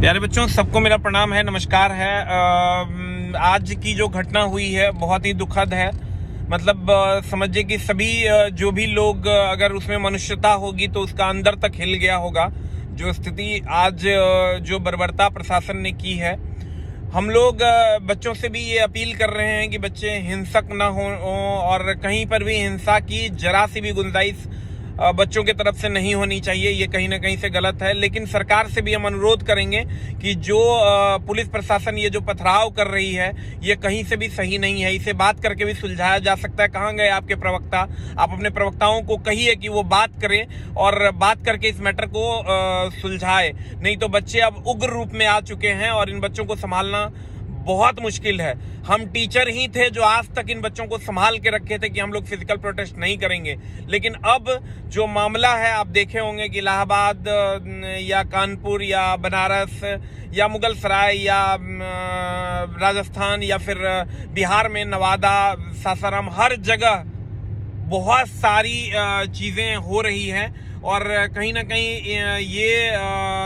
प्यारे बच्चों, सबको मेरा प्रणाम है, नमस्कार है। आज की जो घटना हुई है बहुत ही दुखद है। मतलब समझिए कि सभी जो भी लोग अगर उसमें मनुष्यता होगी तो उसका अंदर तक हिल गया होगा। जो स्थिति आज जो बर्बरता प्रशासन ने की है, हम लोग बच्चों से भी ये अपील कर रहे हैं कि बच्चे हिंसक ना हो और कहीं पर भी हिंसा की जरा सी भी गुंजाइश बच्चों की तरफ से नहीं होनी चाहिए। ये कहीं ना कहीं से गलत है। लेकिन सरकार से भी हम अनुरोध करेंगे कि जो पुलिस प्रशासन ये जो पथराव कर रही है ये कहीं से भी सही नहीं है। इसे बात करके भी सुलझाया जा सकता है। कहाँ गए आपके प्रवक्ता? आप अपने प्रवक्ताओं को कहिए कि वो बात करें और बात करके इस मैटर को सुलझाए। नहीं तो बच्चे अब उग्र रूप में आ चुके हैं और इन बच्चों को संभालना बहुत मुश्किल है। हम टीचर ही थे जो आज तक इन बच्चों को संभाल के रखे थे कि हम लोग फिजिकल प्रोटेस्ट नहीं करेंगे। लेकिन अब जो मामला है, आप देखे होंगे कि इलाहाबाद या कानपुर या बनारस या मुगल सराय या राजस्थान या फिर बिहार में नवादा, सासाराम, हर जगह बहुत सारी चीज़ें हो रही हैं और कहीं ना कहीं ये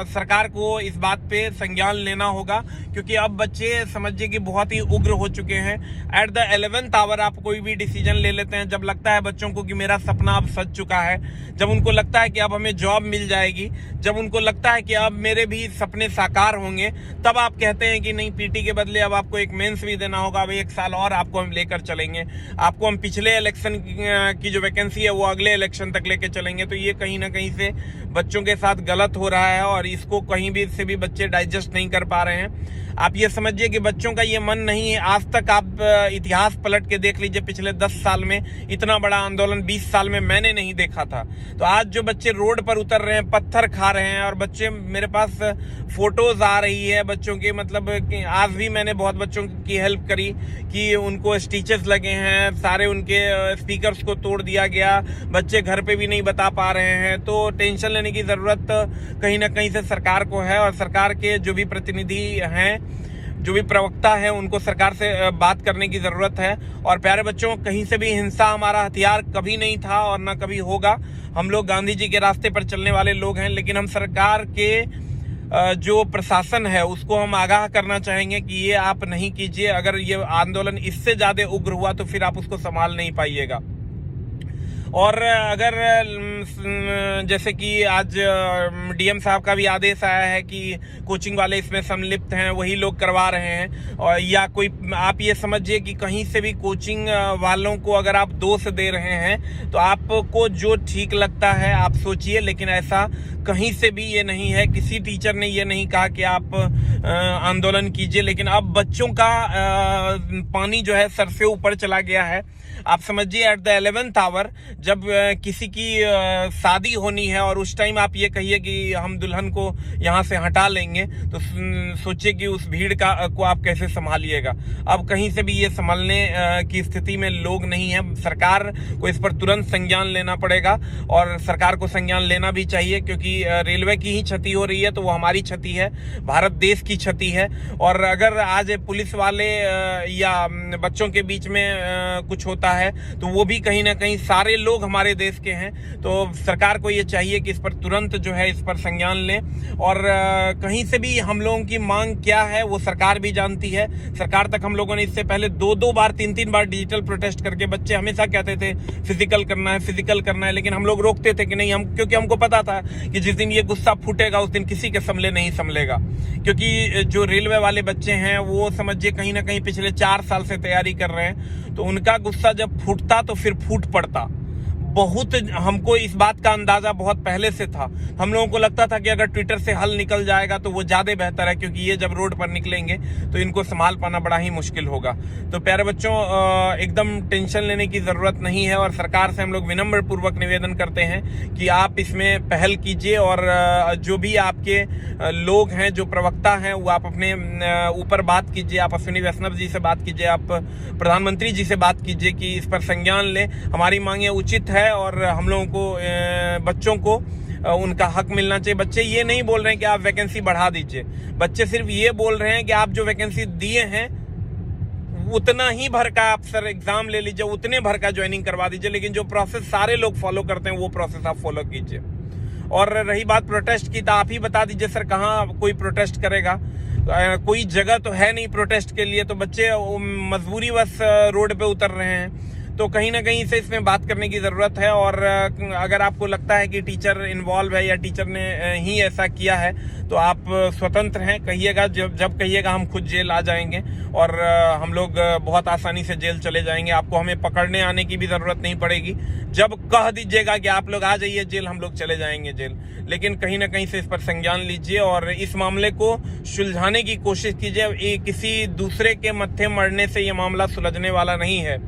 सरकार को इस बात पे संज्ञान लेना होगा, क्योंकि अब बच्चे समझिए कि बहुत ही उग्र हो चुके हैं। एट द 11th आवर आप कोई भी डिसीजन ले लेते हैं। जब लगता है बच्चों को कि मेरा सपना अब सज चुका है, जब उनको लगता है कि अब हमें जॉब मिल जाएगी, जब उनको लगता है कि अब मेरे भी सपने साकार होंगे, तब आप कहते हैं कि नहीं, पीटी के बदले अब आपको एक मेंस भी देना होगा, अब 1 साल और आपको हम लेकर चलेंगे, आपको हम पिछले इलेक्शन की जो वैकेंसी है वो अगले इलेक्शन तक लेके चलेंगे। तो ये कहीं ना कहीं से बच्चों के साथ गलत हो रहा है और इसको कहीं भी से भी बच्चे डाइजेस्ट नहीं कर पा रहे हैं। आप ये समझिए कि बच्चों का ये मन नहीं है। आज तक आप इतिहास पलट के देख लीजिए, पिछले 10 साल में इतना बड़ा आंदोलन 20 साल में मैंने नहीं देखा था। तो आज जो बच्चे रोड पर उतर रहे हैं, पत्थर खा रहे हैं, और बच्चे, मेरे पास फोटोज आ रही है बच्चों के, मतलब आज भी मैंने बहुत बच्चों की हेल्प करी कि उनको स्टिचेस लगे हैं, सारे उनके स्पीकर्स को तोड़ दिया गया, बच्चे घर पे भी नहीं बता पा रहे हैं। तो टेंशन लेने की जरूरत कहीं ना कहीं से सरकार को है और सरकार के जो भी प्रतिनिधि हैं, जो भी प्रवक्ता है, उनको सरकार से बात करने की जरूरत है। और प्यारे बच्चों, कहीं से भी हिंसा हमारा हथियार कभी नहीं था और ना कभी होगा। हम लोग गांधी जी के रास्ते पर चलने वाले लोग हैं। लेकिन हम सरकार के जो प्रशासन है उसको हम आगाह करना चाहेंगे कि ये आप नहीं कीजिए। अगर ये आंदोलन इससे ज्यादा उग्र हुआ तो फिर आप उसको संभाल नहीं पाइएगा। और अगर जैसे कि आज डीएम साहब का भी आदेश आया है कि कोचिंग वाले इसमें सम्मिलित हैं, वही लोग करवा रहे हैं, और या कोई, आप ये समझिए कि कहीं से भी कोचिंग वालों को अगर आप दोष दे रहे हैं तो आपको जो ठीक लगता है आप सोचिए। लेकिन ऐसा कहीं से भी ये नहीं है। किसी टीचर ने ये नहीं कहा कि आप आंदोलन कीजिए। लेकिन अब बच्चों का पानी जो है सर से ऊपर चला गया है। आप समझिए, एट द 11th आवर जब किसी की शादी होनी है और उस टाइम आप ये कहिए कि हम दुल्हन को यहाँ से हटा लेंगे, तो सोचिए कि उस भीड़ को आप कैसे संभालिएगा। अब कहीं से भी ये संभालने की स्थिति में लोग नहीं है। सरकार को इस पर तुरंत संज्ञान लेना पड़ेगा और सरकार को संज्ञान लेना भी चाहिए, क्योंकि रेलवे की ही क्षति हो रही है तो वो हमारी क्षति है, भारत देश की क्षति है। और अगर आज पुलिस वाले या बच्चों के बीच में कुछ होता है तो वो भी कहीं ना कहीं सारे लोग हमारे देश के हैं। तो सरकार को ये चाहिए कि इस पर तुरंत जो है इस पर संज्ञान लें। और कहीं से भी हम लोगों की मांग क्या है वो सरकार भी जानती है। सरकार तक हम लोगों ने इससे पहले 2-2 बार 3-3 बार डिजिटल प्रोटेस्ट करके, बच्चे हमेशा कहते थे फिजिकल करना है, फिजिकल करना है, लेकिन हम लोग रोकते थे कि नहीं, हम, क्योंकि हमको पता था कि जिस दिन ये गुस्सा फूटेगा उस दिन किसी के संभले नहीं संभलेगा। क्योंकि जो रेलवे वाले बच्चे हैं वो समझिए कहीं ना कहीं पिछले 4 साल से तैयारी कर रहे हैं, तो उनका गुस्सा जब फूटता तो फिर फूट पड़ता। बहुत, हमको इस बात का अंदाजा बहुत पहले से था। हम लोगों को लगता था कि अगर ट्विटर से हल निकल जाएगा तो वो ज्यादा बेहतर है, क्योंकि ये जब रोड पर निकलेंगे तो इनको संभाल पाना बड़ा ही मुश्किल होगा। तो प्यारे बच्चों, एकदम टेंशन लेने की जरूरत नहीं है और सरकार से हम लोग विनम्र पूर्वक निवेदन करते हैं कि आप इसमें पहल कीजिए। और जो भी आपके लोग हैं, जो प्रवक्ता हैं, वो आप अपने ऊपर बात कीजिए। आप अश्विनी वैष्णव जी से बात कीजिए, आप प्रधानमंत्री जी से बात कीजिए कि इस पर संज्ञान लें। हमारी मांगे उचित है और हम लोगों को, बच्चों को उनका हक मिलना चाहिए। बच्चे ये नहीं बोल रहे हैं कि आप वैकेंसी बढ़ा दीजिए, बच्चे सिर्फ ये बोल रहे हैं कि आप जो वैकेंसी दिए हैं उतना ही भर का आप सर एग्जाम ले लीजिए, उतने भर का ज्वाइनिंग करवा दीजिए। लेकिन जो प्रोसेस सारे लोग फॉलो करते हैं वो प्रोसेस आप फॉलो कीजिए। और रही बात प्रोटेस्ट की, तो आप ही बता दीजिए सर, कहाँ कोई प्रोटेस्ट करेगा? कोई जगह तो है नहीं प्रोटेस्ट के लिए, तो बच्चे मजबूरीवश रोड पे उतर रहे हैं। तो कहीं ना कहीं से इसमें बात करने की ज़रूरत है। और अगर आपको लगता है कि टीचर इन्वॉल्व है या टीचर ने ही ऐसा किया है, तो आप स्वतंत्र हैं, कहिएगा। जब कहिएगा हम खुद जेल आ जाएंगे और हम लोग बहुत आसानी से जेल चले जाएंगे। आपको हमें पकड़ने आने की भी ज़रूरत नहीं पड़ेगी। जब कह दीजिएगा कि आप लोग आ जाइए जेल, हम लोग चले जाएंगे जेल। लेकिन कहीं ना कहीं से इस पर संज्ञान लीजिए और इस मामले को सुलझाने की कोशिश कीजिए। किसी दूसरे के मत्थे मरने से ये मामला सुलझने वाला नहीं है।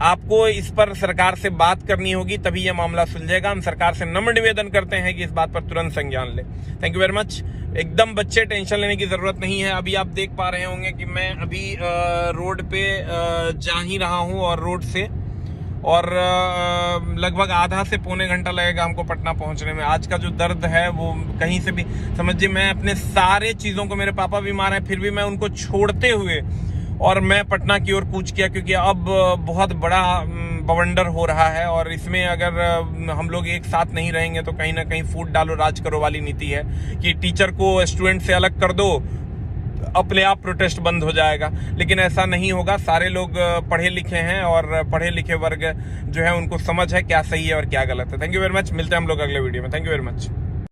आपको इस पर सरकार से बात करनी होगी, तभी यह मामला सुलझेगा। हम सरकार से नम्र निवेदन करते हैं कि इस बात पर तुरंत संज्ञान ले। Thank you very much. एकदम बच्चे टेंशन लेने की जरूरत नहीं है। अभी आप देख पा रहे होंगे कि मैं अभी रोड पे जा ही रहा हूं और रोड से, और लगभग आधा से पौने घंटा लगेगा हमको पटना पहुंचने में। आज का जो दर्द है वो कहीं से भी समझिए, मैं अपने सारे चीज़ों को, मेरे पापा बीमार हैं फिर भी मैं उनको छोड़ते हुए और मैं पटना की ओर कूच किया, क्योंकि अब बहुत बड़ा बवंडर हो रहा है। और इसमें अगर हम लोग एक साथ नहीं रहेंगे तो कहीं ना कहीं फूट डालो राज करो वाली नीति है कि टीचर को स्टूडेंट से अलग कर दो, अपने आप प्रोटेस्ट बंद हो जाएगा। लेकिन ऐसा नहीं होगा। सारे लोग पढ़े लिखे हैं और पढ़े लिखे वर्ग जो है उनको समझ है क्या सही है और क्या गलत है। Thank you very much. मिलते हैं हम लोग अगले वीडियो में। Thank you very much.